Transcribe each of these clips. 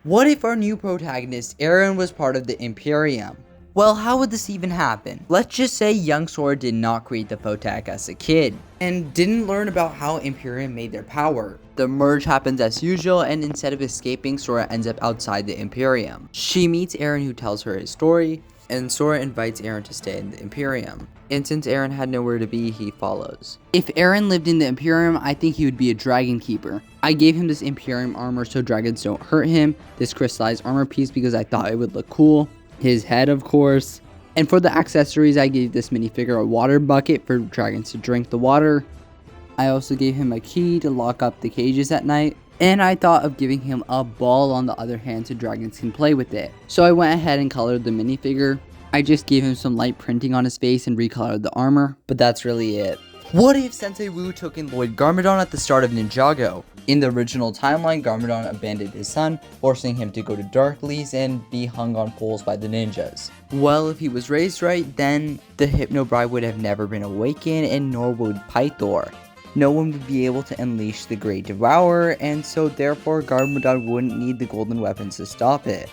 What if our new protagonist, Arin, was part of the Imperium? Well, how would this even happen? Let's just say young Sora did not create the Photag as a kid, and didn't learn about how Imperium made their power. The merge happens as usual, and instead of escaping, Sora ends up outside the Imperium. She meets Arin, who tells her his story, and Sora invites Arin to stay in the Imperium. And since Arin had nowhere to be, he follows. If Arin lived in the Imperium, I think he would be a dragon keeper. I gave him this Imperium armor so dragons don't hurt him, this crystallized armor piece because I thought it would look cool, his head of course, and for the accessories I gave this minifigure a water bucket for dragons to drink the water. I also gave him a key to lock up the cages at night, and I thought of giving him a ball on the other hand so dragons can play with it. So I went ahead and colored the minifigure. I just gave him some light printing on his face and recolored the armor, but that's really it. What if Sensei Wu took in Lloyd Garmadon at the start of Ninjago? In the original timeline, Garmadon abandoned his son, forcing him to go to Darkleys and be hung on poles by the ninjas. Well, if he was raised right, then the Hypno Bride would have never been awakened, and nor would Pythor. No one would be able to unleash the Great Devourer, and so therefore Garmadon wouldn't need the golden weapons to stop it.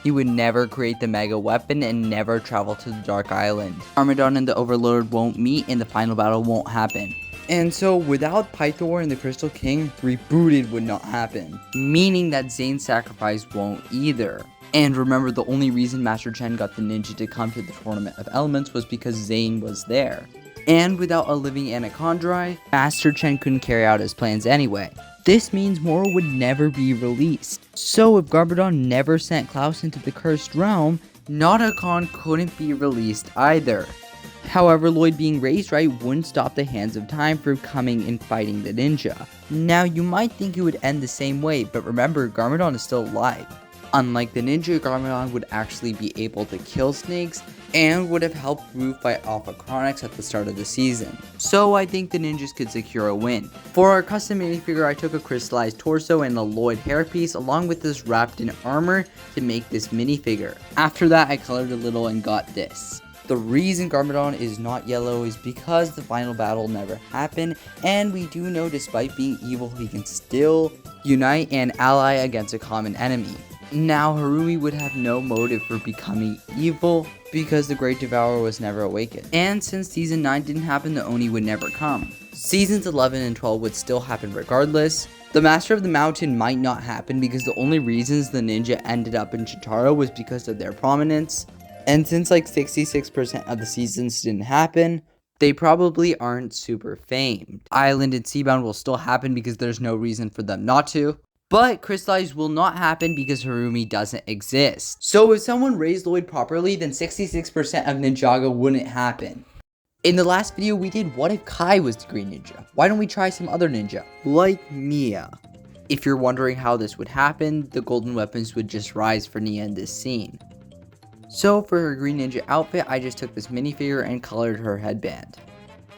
He would never create the mega weapon and never travel to the Dark Island. Garmadon and the Overlord won't meet and the final battle won't happen. And so without Pythor and the Crystal King, Rebooted would not happen. Meaning that Zane's sacrifice won't either. And remember, the only reason Master Chen got the ninja to come to the Tournament of Elements was because Zane was there. And without a living Anachondri, Master Chen couldn't carry out his plans anyway. This means Moro would never be released. So if Garmadon never sent Klaus into the Cursed Realm, Nauticon couldn't be released either. However, Lloyd being raised right wouldn't stop the Hands of Time from coming and fighting the ninja. Now you might think it would end the same way, but remember, Garmadon is still alive. Unlike the ninja, Garmadon would actually be able to kill snakes and would have helped Roof fight Alpha Chronix at the start of the season. So I think the ninjas could secure a win. For our custom minifigure, I took a crystallized torso and a Lloyd hairpiece along with this wrapped in armor to make this minifigure. After that, I colored a little and got this. The reason Garmadon is not yellow is because the final battle never happened, and we do know despite being evil, he can still unite and ally against a common enemy. Now, Harumi would have no motive for becoming evil because the Great Devourer was never awakened. And since Season 9 didn't happen, the Oni would never come. Seasons 11 and 12 would still happen regardless. The Master of the Mountain might not happen because the only reasons the ninja ended up in Chitara was because of their prominence. And since like 66% of the seasons didn't happen, they probably aren't super famed. Island and Seabound will still happen because there's no reason for them not to. But Crystallized will not happen because Harumi doesn't exist. So if someone raised Lloyd properly, then 66% of Ninjago wouldn't happen. In the last video we did what if Kai was the green ninja? Why don't we try some other ninja? Like Nia. If you're wondering how this would happen, the golden weapons would just rise for Nia in this scene. So for her green ninja outfit, I just took this minifigure and colored her headband.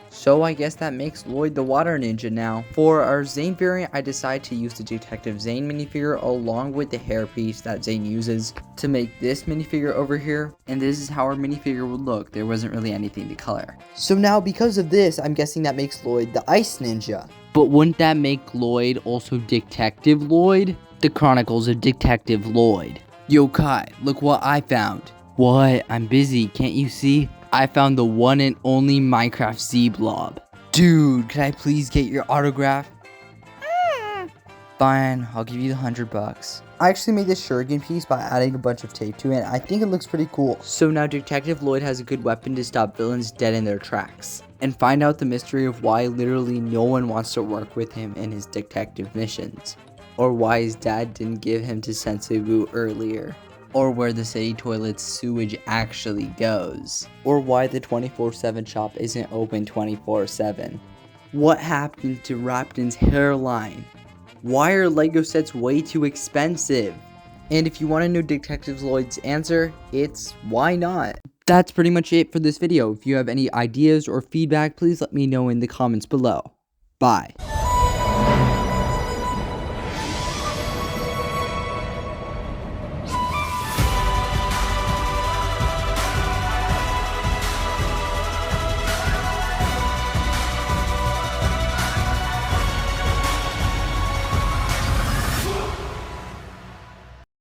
So I guess that makes Lloyd the water ninja now. For our Zane variant, I decided to use the Detective Zane minifigure along with the hairpiece that Zane uses to make this minifigure over here. And this is how our minifigure would look. There wasn't really anything to color. So now because of this, I'm guessing that makes Lloyd the ice ninja. But wouldn't that make Lloyd also Detective Lloyd? The Chronicles of Detective Lloyd. Yo Kai, look what I found. What? I'm busy, can't you see? I found the one and only Minecraft Z-Blob. Dude, can I please get your autograph? Fine, I'll give you the $100. I actually made this shuriken piece by adding a bunch of tape to it, and I think it looks pretty cool. So now Detective Lloyd has a good weapon to stop villains dead in their tracks. And find out the mystery of why literally no one wants to work with him in his detective missions. Or why his dad didn't give him to Sensei Wu earlier. Or where the city toilet's sewage actually goes. Or why the 24/7 shop isn't open 24/7. What happened to Rapton's hairline? Why are Lego sets way too expensive? And if you want to know Detective Lloyd's answer, it's why not? That's pretty much it for this video. If you have any ideas or feedback, please let me know in the comments below. Bye.